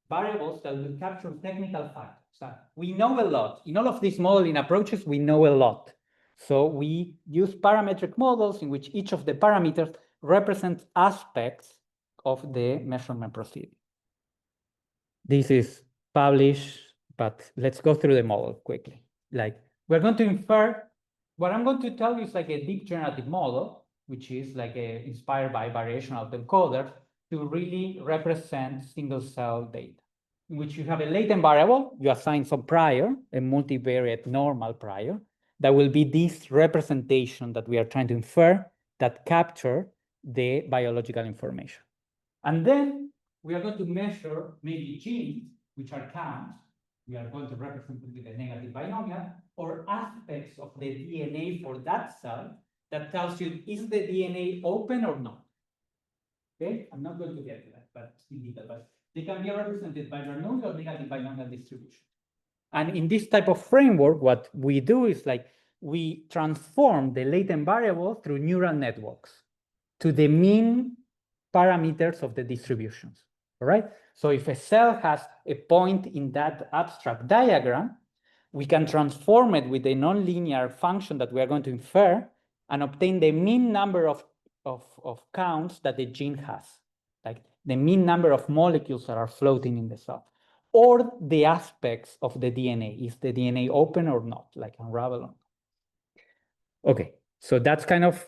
variables that will capture technical factors. So we know a lot. In all of these modeling approaches, we know a lot. So we use parametric models in which each of the parameters represents aspects of the measurement procedure. This is published, but let's go through the model quickly. Like, we're going to infer, what I'm going to tell you is like a deep generative model, which is like inspired by variational autoencoders to really represent single cell data, in which you have a latent variable, you assign some prior, a multivariate normal prior, that will be this representation that we are trying to infer that capture the biological information. And then we are going to measure maybe genes, which are counts. We are going to represent it with a negative binomial, or aspects of the DNA for that cell that tells you, is the DNA open or not? Okay, I'm not going to get to that, but in detail, but they can be represented by Bernoulli or negative binomial distribution. And in this type of framework, what we do is like, we transform the latent variable through neural networks to the mean parameters of the distributions, all right? So if a cell has a point in that abstract diagram, we can transform it with a nonlinear function that we are going to infer and obtain the mean number of counts that the gene has, like the mean number of molecules that are floating in the cell, or the aspects of the DNA. Is the DNA open or not, like unravel or not? Okay. So that's kind of,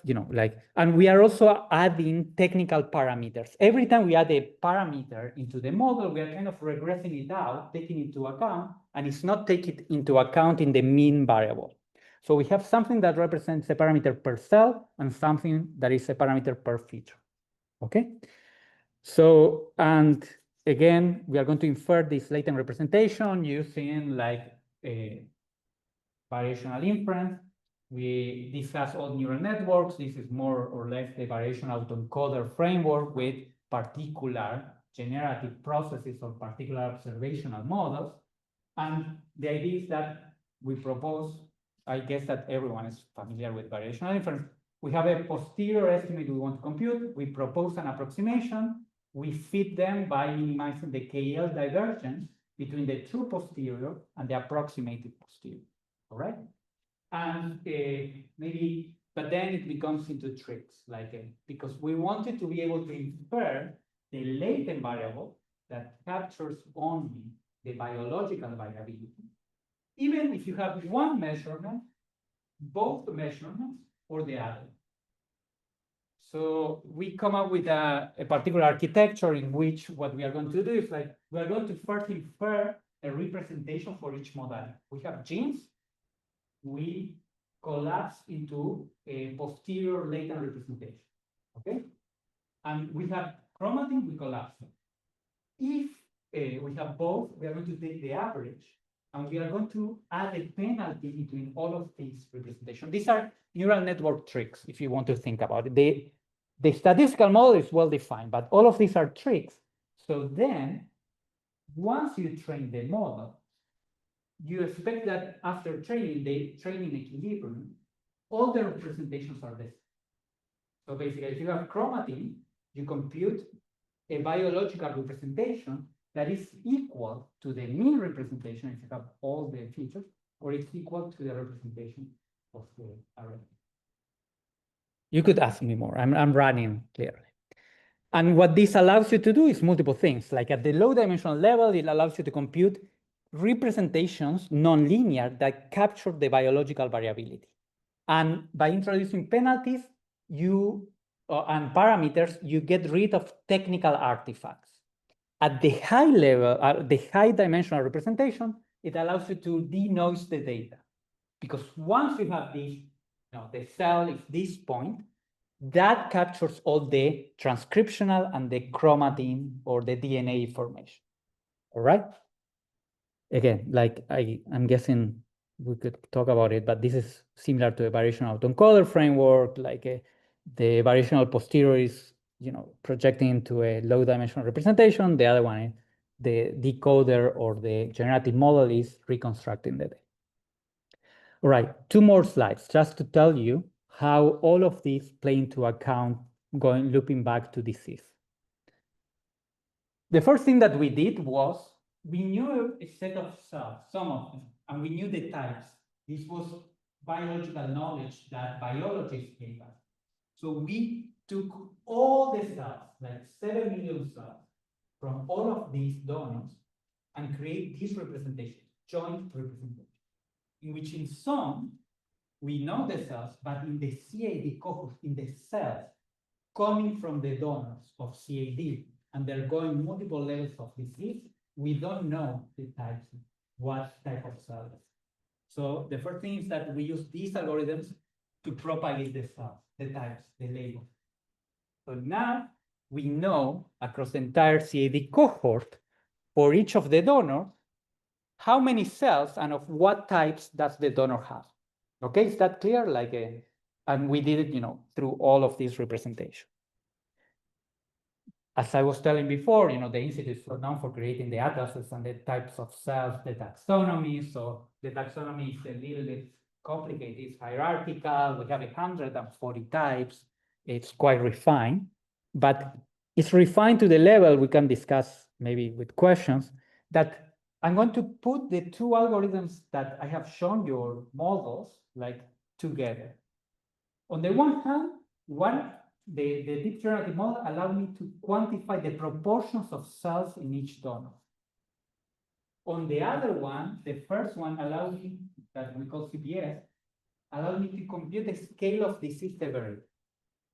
and we are also adding technical parameters. Every time we add a parameter into the model, we are kind of regressing it out, taking it into account, and it's not taken into account in the mean variable. So we have something that represents a parameter per cell and something that is a parameter per feature, okay? So, and again, we are going to infer this latent representation using like a variational inference. We discuss all neural networks. This is more or less the variational autoencoder framework with particular generative processes or particular observational models. And the idea is that we propose, I guess that everyone is familiar with variational inference. We have a posterior estimate we want to compute. We propose an approximation. We fit them by minimizing the KL divergence between the true posterior and the approximated posterior, all right? And maybe, but then it becomes into tricks, like because we wanted to be able to infer the latent variable that captures only the biological variability. Even if you have one measurement, both measurements, or the other. So we come up with a particular architecture in which what we are going to do is like, we are going to first infer a representation for each modality. We have genes. We collapse into a posterior latent representation, okay? And we have chromatin, we collapse them. If we have both, we are going to take the average, and we are going to add a penalty between all of these representations. These are neural network tricks, if you want to think about it. the statistical model is well defined, but all of these are tricks. So then, once you train the model, you expect that after training, the training equilibrium, all the representations are the same. So basically, if you have chromatin, you compute a biological representation that is equal to the mean representation if you have all the features, or it's equal to the representation of the array. You could ask me more. I'm running clearly. And what this allows you to do is multiple things. Like at the low dimensional level, it allows you to compute representations nonlinear that capture the biological variability. And by introducing penalties, and parameters, you get rid of technical artifacts. At the high level, the high dimensional representation, it allows you to denoise the data. Because once you have this, the cell is this point, that captures all the transcriptional and the chromatin or the DNA information. All right? Again, like I'm guessing we could talk about it, but this is similar to a variational autoencoder framework, like the variational posterior is, projecting into a low dimensional representation. The other one, the decoder or the generative model is reconstructing the data. All right, 2 more slides just to tell you how all of these play into account looping back to disease. The first thing that we did was we knew a set of cells, some of them, and we knew the types. This was biological knowledge that biologists gave us. So we took all the cells, like 7 million cells, from all of these donors and create this representation, joint representation, in which in some, we know the cells, but in the CAD cohort, in the cells coming from the donors of CAD, and they're going multiple levels of disease, we don't know the types, what type of cells. So the first thing is that we use these algorithms to propagate the cells, the types, the labels. So now we know across the entire CAD cohort, for each of the donors, how many cells and of what types does the donor have. Okay, is that clear? And we did it, through all of these representations. As I was telling before, the institute is known for creating the atlases and the types of cells, the taxonomy. So the taxonomy is a little bit complicated. It's hierarchical. We have 140 types. It's quite refined, but it's refined to the level we can discuss maybe with questions that I'm going to put the 2 algorithms that I have shown your models together. On the one hand, the deep generative model allowed me to quantify the proportions of cells in each donor. On the other one, the first one allowed me, that we call CPS, allowed me to compute the scale of disease severity.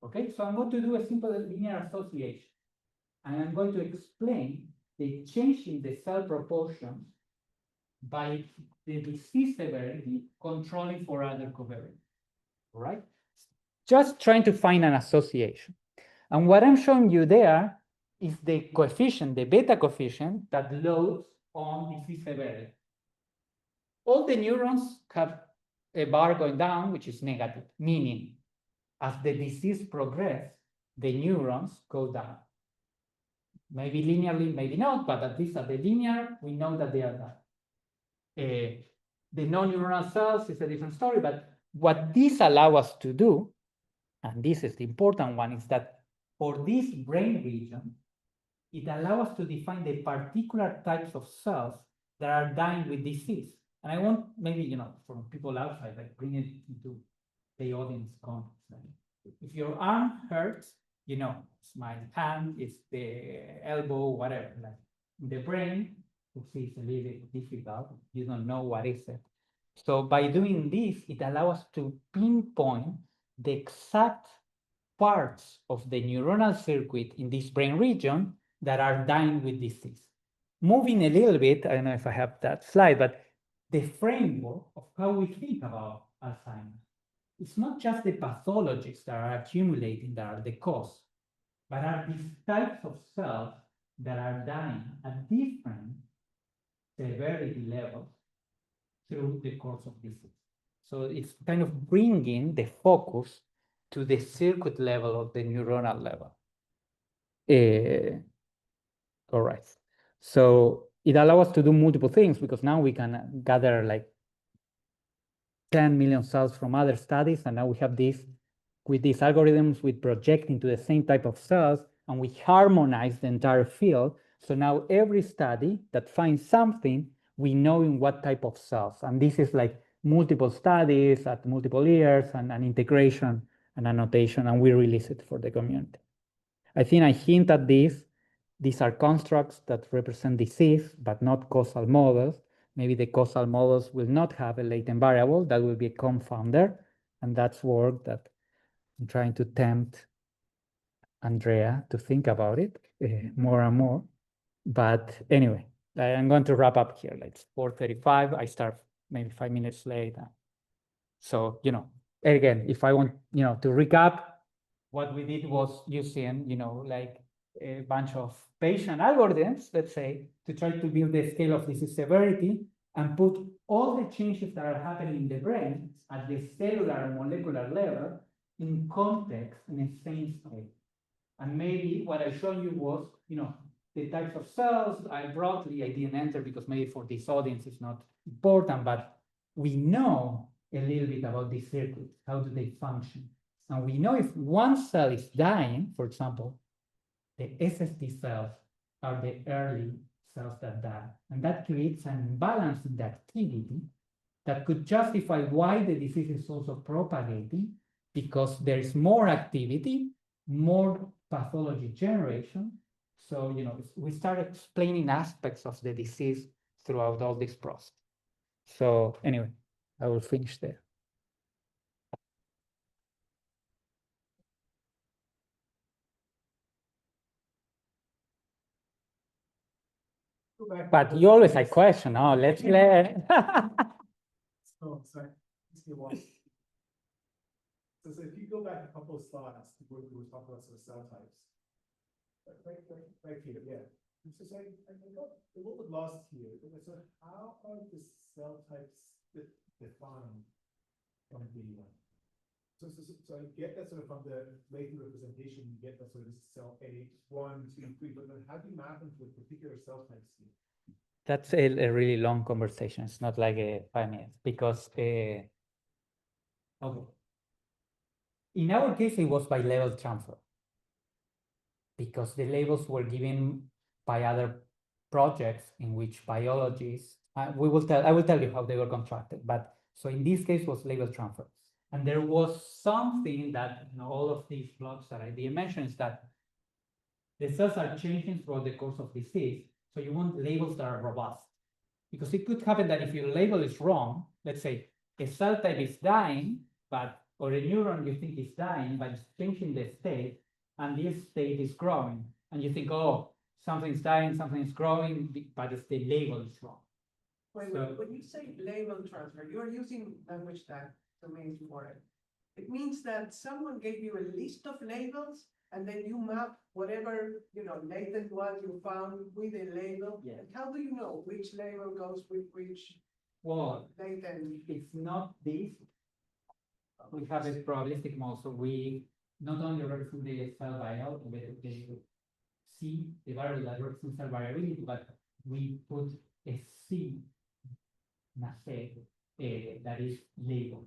Okay, so I'm going to do a simple linear association, and I'm going to explain the change in the cell proportions by the disease severity controlling for other covariates. All right? Just trying to find an association. And what I'm showing you there is the coefficient, the beta coefficient that loads on disease severity. All the neurons have a bar going down, which is negative, meaning as the disease progresses, the neurons go down. Maybe linearly, maybe not, but at least at the linear, we know that they are down. The non-neuronal cells is a different story, but what this allows us to do, and this is the important one, is that for this brain region, it allows us to define the particular types of cells that are dying with disease. And I want maybe, from people outside, bring it into the audience context. If your arm hurts, it's my hand, it's the elbow, whatever. The brain, it's a little bit difficult. You don't know what is it. So by doing this, it allows us to pinpoint the exact parts of the neuronal circuit in this brain region that are dying with disease. Moving a little bit, I don't know if I have that slide, but the framework of how we think about Alzheimer's, it's not just the pathologies that are accumulating that are the cause, but are these types of cells that are dying at different severity levels through the course of disease. So it's kind of bringing the focus to the circuit level of the neuronal level. All right. So it allows us to do multiple things because now we can gather like 10 million cells from other studies. And now we have this with these algorithms, we project into the same type of cells and we harmonize the entire field. So now every study that finds something, we know in what type of cells. And this is like multiple studies at multiple years and an integration and annotation, and we release it for the community. I think I hint at this. These are constructs that represent disease, but not causal models. Maybe the causal models will not have a latent variable. That will be a confounder. And that's work that I'm trying to tempt Andrea to think about it more and more. But anyway, I'm going to wrap up here. Like it's 4:35. I start maybe 5 minutes late. So, again, if I want, to recap, what we did was using, like a bunch of patient algorithms, let's say, to try to build the scale of disease severity and put all the changes that are happening in the brain at the cellular and molecular level in context in a same state. And maybe what I showed you was, the types of cells. I didn't enter because maybe for this audience it's not important, but we know a little bit about these circuits. How do they function? And we know if one cell is dying, for example, the SST cells are the early cells that die. And that creates an imbalance in the activity that could justify why the disease is also propagating, because there is more activity, more pathology generation. So, we start explaining aspects of the disease throughout all this process. So anyway, I will finish there. But you always have question. Oh, let's let. Oh, sorry. Just give one. So if you go back a couple of slides to where we were talking about some cell types. Right here, yeah. So I got a little bit lost here. So how are the cell types defined from the so I get that sort of from the latent representation, you get that sort of cell A, 1, 2, 3, but then how do you map them to a particular cell type here? That's a really long conversation. It's not like 5 minutes because okay. In our case, it was by level transfer because the labels were given by other projects in which biologists. I will tell you how they were constructed. But so in this case, was label transfer, and there was something that all of these blocks that I didn't mention is that the cells are changing throughout the course of disease. So you want labels that are robust. Because it could happen that if your label is wrong, let's say a cell type is dying, or a neuron you think is dying, but it's changing the state, and this state is growing. And you think, oh, something's dying, something's growing, but it's the label is wrong. When you say label transfer, you're using language that to me is foreign. It means that someone gave you a list of labels, and then you map whatever, latent one you found with a label. Yeah. And how do you know which label goes with which latent? It's not this. We have a probabilistic model, so we not only represent the cell biology, but the C, the variable that represents cell variability, but we put a C in a set that is labeled,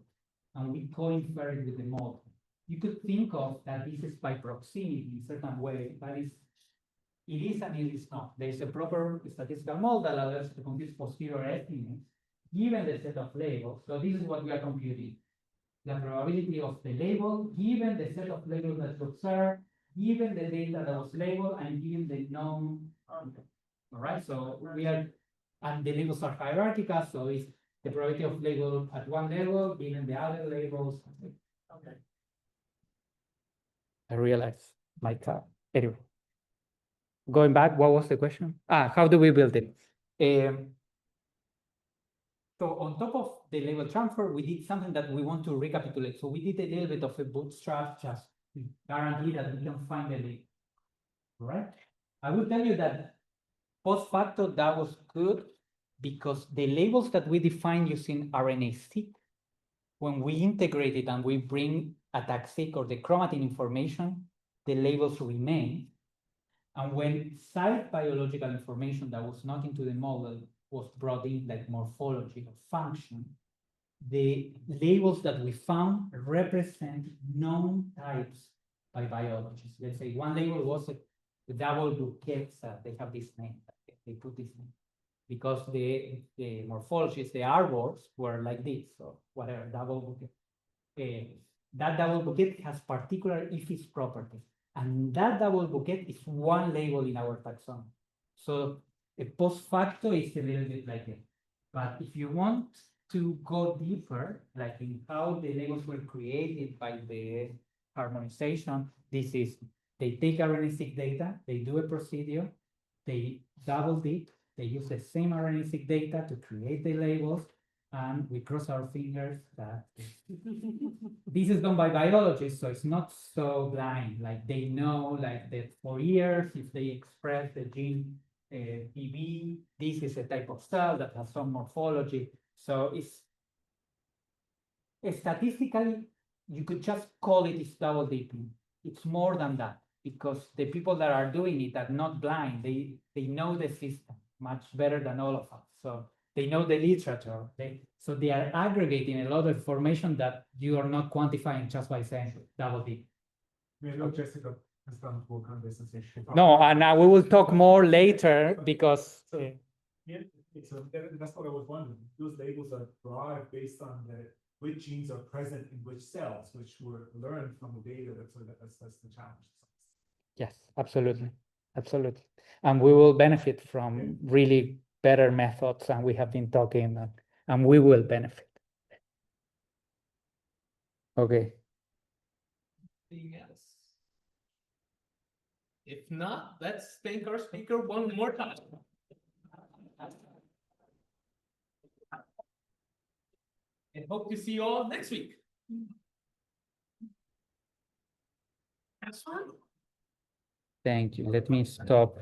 and we co-infer it with the model. You could think of that this is by proximity in a certain way, but it is and it is not. There is a proper statistical model that allows us to compute posterior estimates given the set of labels. So this is what we are computing. The probability of the label given the set of labels that you observe, given the data that was labeled, and given the known. All right, so and the labels are hierarchical, so it's the probability of label at one level given the other labels. Okay. I realized my car. Anyway, going back, what was the question? How do we build it? So on top of the label transfer, we did something that we want to recapitulate. So we did a little bit of a bootstrap just to guarantee that we can find the label. Right? I will tell you that post facto, that was good because the labels that we define using RNA-seq, when we integrate it and we bring ataxic or the chromatin information, the labels remain. And when site biological information that was not into the model was brought in, like morphology or function, the labels that we found represent known types by biologists. Let's say one label was a double bouquet, they have this name, they put this name, because the morphologists, the arbors were like this, so whatever, double bouquet. That double bouquet has particular IFIS properties, and that double bouquet is one label in our taxonomy. So a post facto is a little bit like it. But if you want to go deeper, like in how the labels were created by the harmonization, this is, they take RNA-seq data, they do a procedure, they double dip, they use the same RNA-seq data to create the labels, and we cross our fingers that this is done by biologists, so it's not so blind. Like they know, like that for years, if they express the gene PB, this is a type of cell that has some morphology. So it's statistically, you could just call it is double dipping. It's more than that, because the people that are doing it are not blind. They know the system much better than all of us. So they know the literature. So they are aggregating a lot of information that you are not quantifying just by saying double dip. I know Jessica has done work on this. No, and we will talk more later because. Yeah, so that's what I was wondering. Those labels are derived based on which genes are present in which cells, which were learned from the data. That's the challenge. Yes, absolutely. Absolutely. And we will benefit from really better methods, and we have been talking, and we will benefit. Okay. Yes. If not, let's thank our speaker one more time. And hope to see you all next week. That's fun. Thank you. Let me stop